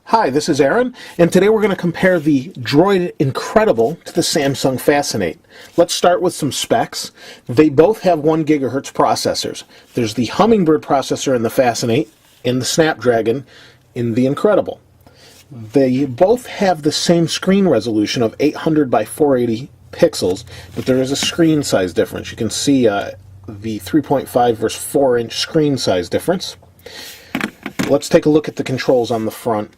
Hi, this is Aaron, and today we're going to compare the Droid Incredible to the Samsung Fascinate. Let's start with some specs. They both have 1 GHz processors. There's the Hummingbird processor in the Fascinate and the Snapdragon in the Incredible. They both have the same screen resolution of 800 by 480 pixels, but there is a screen size difference. You can see the 3.5 versus 4-inch screen size difference. Let's take a look at the controls on the front.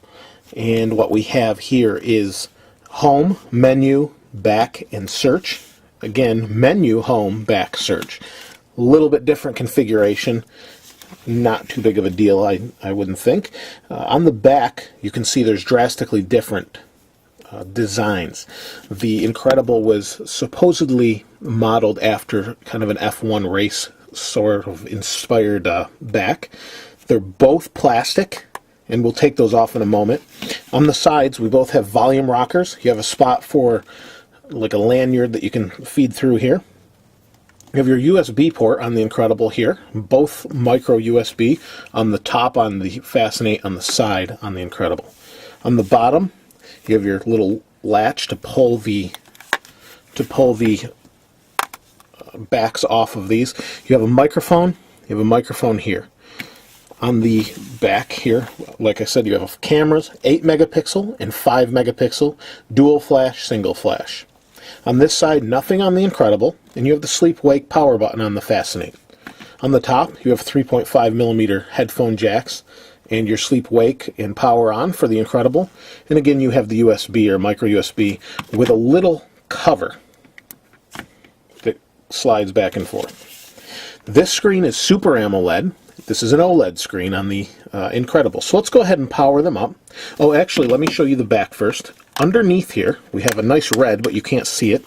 And what we have here is home, menu, back, and search. Again, menu, home, back, search. A little bit different configuration. Not too big of a deal, I wouldn't think. On the back, you can see there's drastically different designs. The Incredible was supposedly modeled after kind of an F1 race sort of inspired back. They're both plastic, and we'll take those off in a moment. On the sides, we both have volume rockers. You have a spot for like a lanyard that you can feed through here. You have your USB port on the Incredible here, both micro USB on the top on the Fascinate, on the side on the Incredible. On the bottom, you have your little latch to pull the backs off of these. You have a microphone. You have a microphone here. On the back here, like I said, you have cameras, 8 megapixel and 5 megapixel, dual flash, single flash. On this side, nothing on the Incredible, and you have the sleep-wake power button on the Fascinate. On the top, you have 3.5 millimeter headphone jacks, and your sleep-wake and power on for the Incredible. And again, you have the USB or micro USB with a little cover that slides back and forth. This screen is Super AMOLED. This is an OLED screen on the Incredible. So let's go ahead and power them up. Oh, actually, let me show you the back first. Underneath here, we have a nice red, but you can't see it.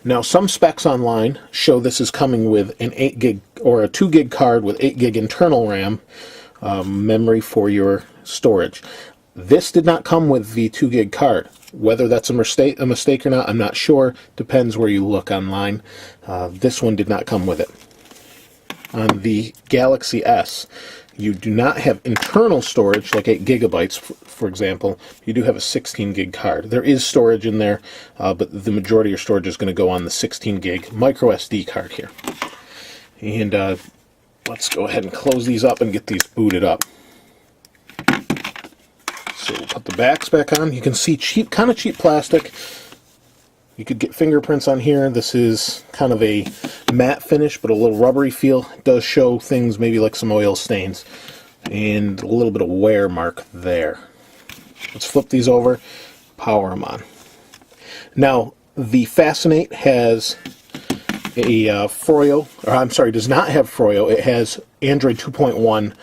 Now, some specs online show this is coming with an 8 gig or a 2 gig card with 8 gig internal RAM memory for your storage. This did not come with the 2 gig card. Whether that's a mistake or not, I'm not sure. Depends where you look online. This one did not come with it. On the Galaxy S, you do not have internal storage like 8 gigabytes, for example. You do have a 16 gig card. There is storage in there, but the majority of your storage is going to go on the 16 gig micro SD card here. And let's go ahead and close these up and get these booted up. So we'll put the backs back on. You can see kind of cheap plastic. You could get fingerprints on here. This is kind of a matte finish, but a little rubbery feel. It does show things maybe like some oil stains and a little bit of wear mark there. Let's flip these over, power them on. Now, the Fascinate has a Froyo, or I'm sorry, does not have Froyo. It has Android 2.1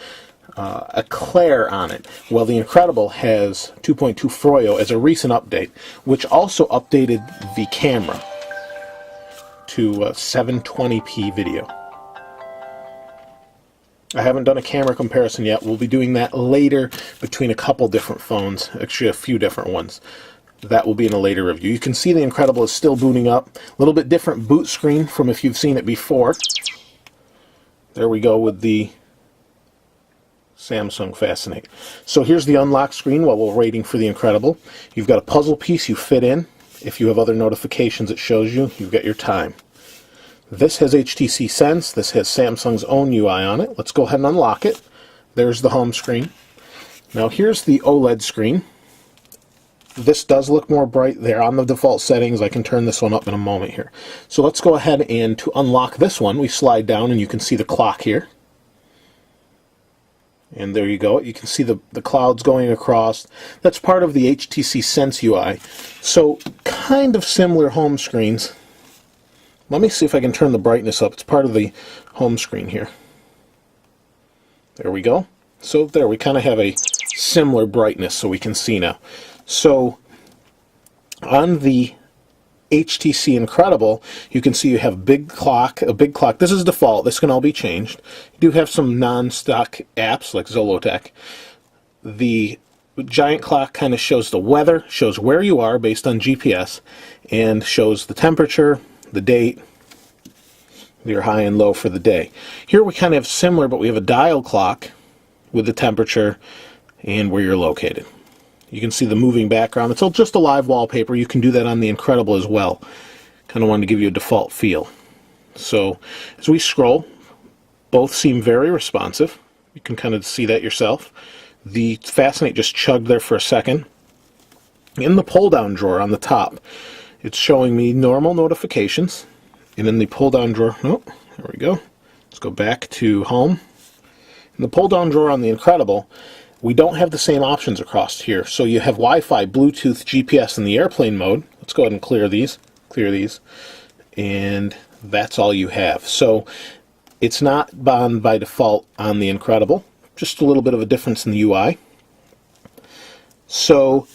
Eclair on it. Well, the Incredible has 2.2 Froyo as a recent update, which also updated the camera to 720p video. I haven't done a camera comparison yet. We'll be doing that later between a couple different phones, actually a few different ones. That will be in a later review. You can see the Incredible is still booting up. A little bit different boot screen from if you've seen it before. There we go with the Samsung Fascinate. So here's the unlock screen while we're waiting for the Incredible. You've got a puzzle piece you fit in. If you have other notifications it shows you, you've got your time. This has HTC Sense. This has Samsung's own UI on it. Let's go ahead and unlock it. There's the home screen. Now here's the OLED screen. This does look more bright there on the default settings. I can turn this one up in a moment here. So let's go ahead and to unlock this one, we slide down and you can see the clock here. And there you go. You can see the clouds going across. That's part of the HTC Sense UI. So kind of similar home screens. Let me see if I can turn the brightness up. It's part of the home screen here. There we go. So there, we kind of have a similar brightness so we can see now. So on the HTC Incredible, you can see you have a big clock. This is default. This can all be changed. You do have some non-stock apps like zollotech. The giant clock kind of shows the weather, shows where you are based on GPS, and shows the temperature, the date, your high and low for the day. Here we kind of have similar, but we have a dial clock with the temperature and where you're located. You can see the moving background. It's just a live wallpaper. You can do that on the Incredible as well. Kind of wanted to give you a default feel. So as we scroll, both seem very responsive. You can kind of see that yourself. The Fascinate just chugged there for a second. In the pull-down drawer on the top, it's showing me normal notifications. And in the pull-down drawer, oh, there we go. Let's go back to home. In the pull-down drawer on the Incredible, we don't have the same options across here. So you have Wi-Fi, Bluetooth, GPS in the airplane mode. Let's go ahead and clear these. And that's all you have. So it's not on by default on the Incredible. Just a little bit of a difference in the UI. So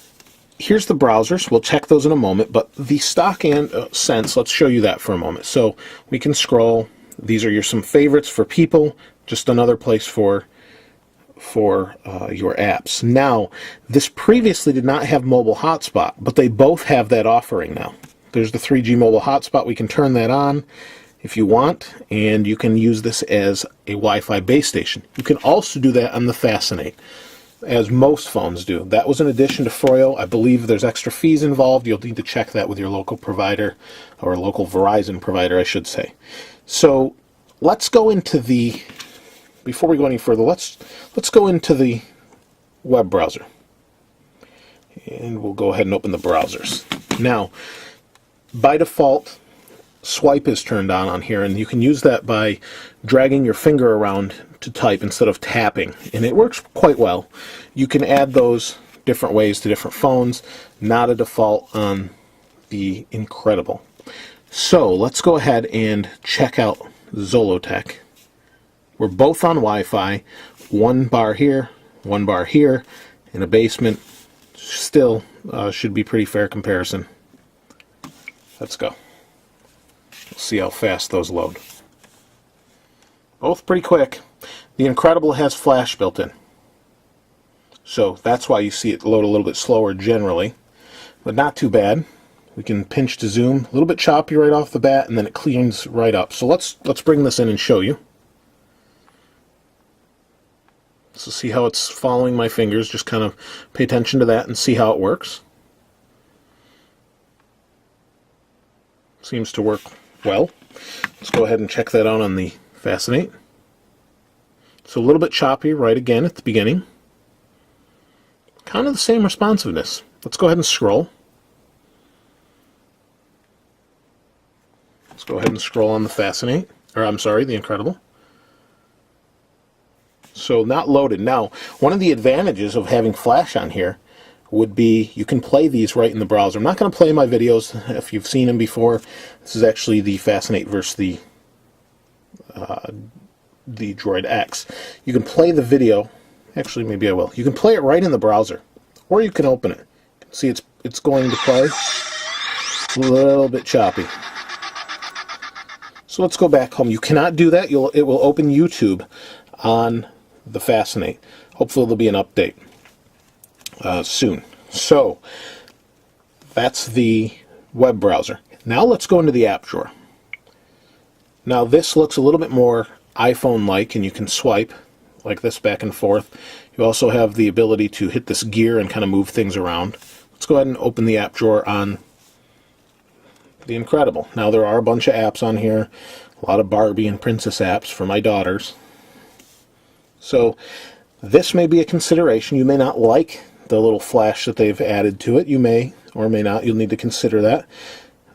here's the browsers. We'll check those in a moment, but the stock and Sense, let's show you that for a moment. So we can scroll. These are some favorites for people. Just another place for your apps. Now, this previously did not have mobile hotspot, but they both have that offering now. There's the 3G mobile hotspot. We can turn that on if you want, and you can use this as a Wi-Fi base station. You can also do that on the Fascinate, as most phones do. That was an addition to Froyo. I believe there's extra fees involved. You'll need to check that with your local provider, or local Verizon provider, I should say. So let's go into the, before we go any further, let's go into the web browser. And we'll go ahead and open the browsers. Now, by default, swipe is turned on here, and you can use that by dragging your finger around to type instead of tapping, and it works quite well. You can add those different ways to different phones, not a default on the Incredible. So let's go ahead and check out Zollotech. We're both on Wi-Fi, one bar here, in a basement. Still should be pretty fair comparison. Let's go. We'll see how fast those load. Both pretty quick. The Incredible has flash built in, so that's why you see it load a little bit slower generally, but not too bad. We can pinch to zoom, a little bit choppy right off the bat, and then it cleans right up. So let's bring this in and show you. So see how it's following my fingers. Just kind of pay attention to that and see how it works. Seems to work well. Let's go ahead and check that out on the Fascinate. So a little bit choppy right again at the beginning. Kind of the same responsiveness. Let's go ahead and scroll. Let's go ahead and scroll on the Fascinate, or I'm sorry, the Incredible. So not loaded. Now, one of the advantages of having flash on here would be you can play these right in the browser. I'm not going to play my videos if you've seen them before. This is actually the Fascinate versus the Droid X. You can play the video. Actually, maybe I will. You can play it right in the browser, or you can open it. See, it's going to play. A little bit choppy. So let's go back home. You cannot do that. It will open YouTube on the Fascinate. Hopefully there'll be an update soon. So that's the web browser. Now let's go into the app drawer. Now this looks a little bit more iPhone-like, and you can swipe like this back and forth. You also have the ability to hit this gear and kind of move things around. Let's go ahead and open the app drawer on the Incredible. Now there are a bunch of apps on here, a lot of Barbie and Princess apps for my daughters. So this may be a consideration. You may not like the little flash that they've added to it. You may or may not. You'll need to consider that.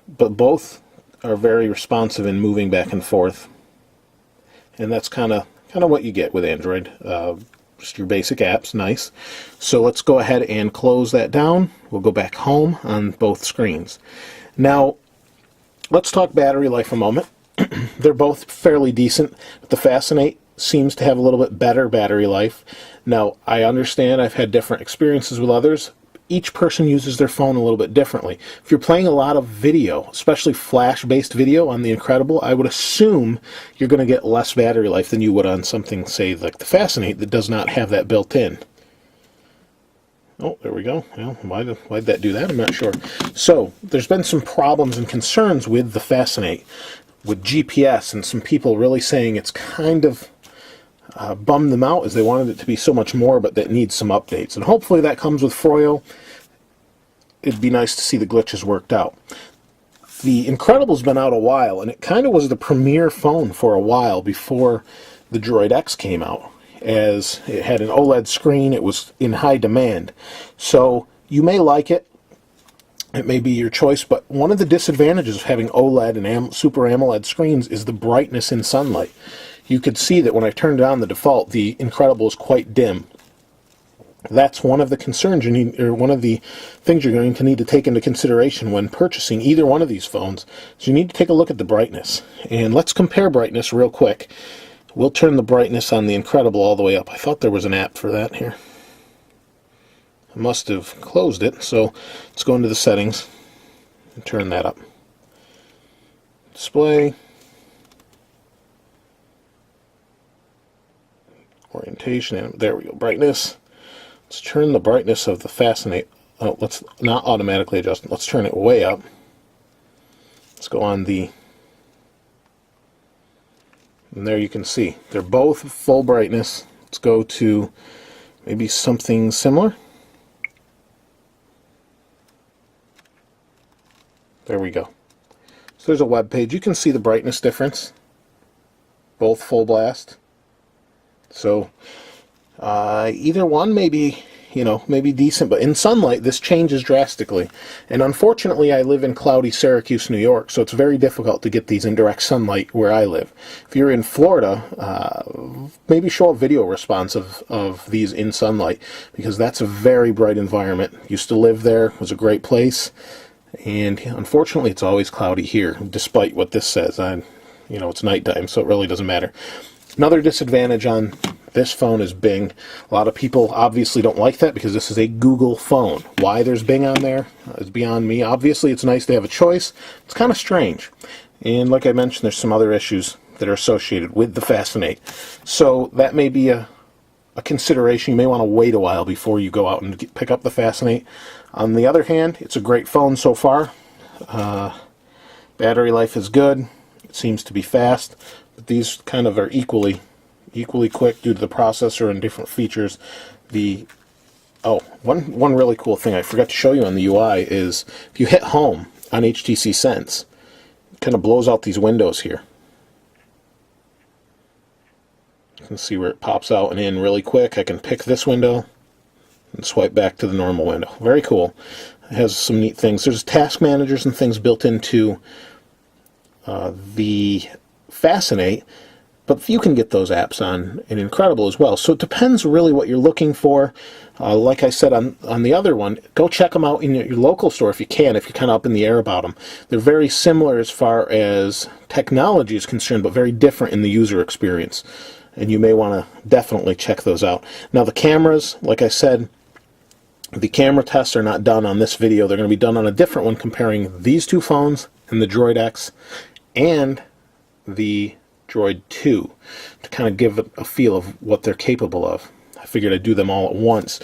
But both are very responsive in moving back and forth. And that's kind of what you get with Android. Just your basic apps, nice. So let's go ahead and close that down. We'll go back home on both screens. Now, let's talk battery life a moment. They're both fairly decent, but the Fascinate seems to have a little bit better battery life. Now, I understand I've had different experiences with others. Each person uses their phone a little bit differently. If you're playing a lot of video, especially flash-based video on the Incredible, I would assume you're going to get less battery life than you would on something, say, like the Fascinate that does not have that built in. Oh, there we go. Well, why'd that do that? I'm not sure. So, there's been some problems and concerns with the Fascinate. with GPS, and some people really saying it's kind of bummed them out, as they wanted it to be so much more, but that needs some updates. And hopefully that comes with Froyo. It'd be nice to see the glitches worked out. The Incredible's been out a while, and it kind of was the premier phone for a while before the Droid X came out, as it had an OLED screen. It was in high demand. So you may like it. It may be your choice, but one of the disadvantages of having OLED and Super AMOLED screens is the brightness in sunlight. You could see that when I turned on the default, the Incredible is quite dim. That's one of the concerns you need, or one of the things you're going to need to take into consideration when purchasing either one of these phones. So you need to take a look at the brightness. And let's compare brightness real quick. We'll turn the brightness on the Incredible all the way up. I thought there was an app for that here. I must have closed it, so let's go into the settings and turn that up. Display. Orientation, and there we go, brightness. Let's turn the brightness of the Fascinate. Oh, let's not automatically adjust it. Let's turn it way up. Let's go on the... And there you can see. They're both full brightness. Let's go to maybe something similar. There we go. So there's a web page. You can see the brightness difference. Both full blast. So either one may be, maybe decent, but in sunlight this changes drastically. And unfortunately I live in cloudy Syracuse, New York, so it's very difficult to get these in direct sunlight where I live. If you're in Florida, maybe show a video response of these in sunlight, because that's a very bright environment. Used to live there, it was a great place, and unfortunately it's always cloudy here, despite what this says. It's nighttime, so it really doesn't matter. Another disadvantage on this phone is Bing. A lot of people obviously don't like that because this is a Google phone. Why there's Bing on there is beyond me. Obviously it's nice to have a choice. It's kind of strange. And like I mentioned, there's some other issues that are associated with the Fascinate. So that may be a consideration. You may want to wait a while before you go out and pick up the Fascinate. On the other hand, it's a great phone so far. Battery life is good. It seems to be fast. But these kind of are equally quick due to the processor and different features. One really cool thing I forgot to show you on the UI is if you hit home on HTC Sense, it kind of blows out these windows here. You can see where it pops out and in really quick. I can pick this window and swipe back to the normal window. Very cool. It has some neat things. There's task managers and things built into the Fascinate, but you can get those apps on an Incredible as well. So it depends really what you're looking for. Like I said on the other one, go check them out in your local store if you can, if you're kind of up in the air about them. They're very similar as far as technology is concerned, but very different in the user experience. And you may want to definitely check those out. Now the cameras, like I said, the camera tests are not done on this video. They're going to be done on a different one, comparing these two phones and the Droid X and the Droid 2 to kind of give a feel of what they're capable of. I figured I'd do them all at once.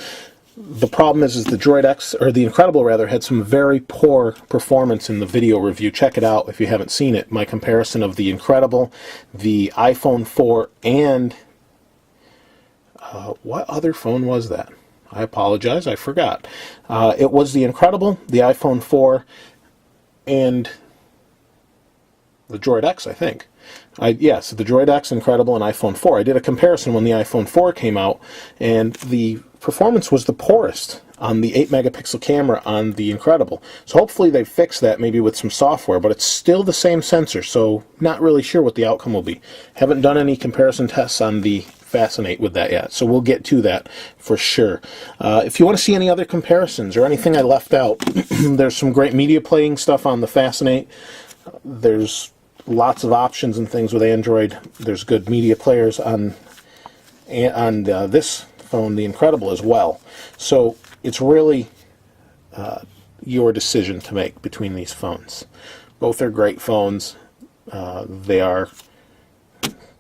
The problem is the Droid X, or the Incredible rather, had some very poor performance in the video review. Check it out if you haven't seen it. My comparison of the Incredible, the iPhone 4, and what other phone was that? I apologize, I forgot. It was the Incredible, the iPhone 4, and the Droid X, I think. Yes, the Droid X, Incredible, and iPhone 4. I did a comparison when the iPhone 4 came out, and the performance was the poorest on the 8-megapixel camera on the Incredible. So hopefully they fix that, maybe with some software, but it's still the same sensor, so not really sure what the outcome will be. Haven't done any comparison tests on the Fascinate with that yet, so we'll get to that for sure. If you want to see any other comparisons or anything I left out, there's some great media playing stuff on the Fascinate. There's lots of options and things with Android. There's good media players on this phone, the Incredible, as well. So it's really your decision to make between these phones. Both are great phones. They are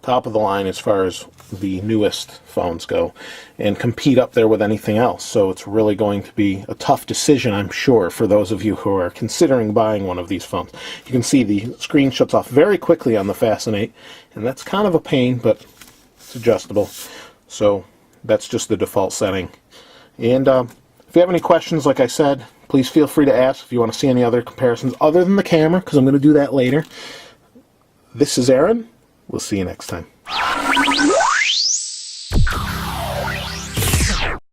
top of the line as far as the newest phones go and compete up there with anything else. So it's really going to be a tough decision, I'm sure, for those of you who are considering buying one of these phones. You can see the screen shuts off very quickly on the Fascinate, and that's kind of a pain, but it's adjustable. So that's just the default setting. And if you have any questions, like I said, please feel free to ask if you want to see any other comparisons other than the camera, because I'm going to do that later. This is Aaron. We'll see you next time.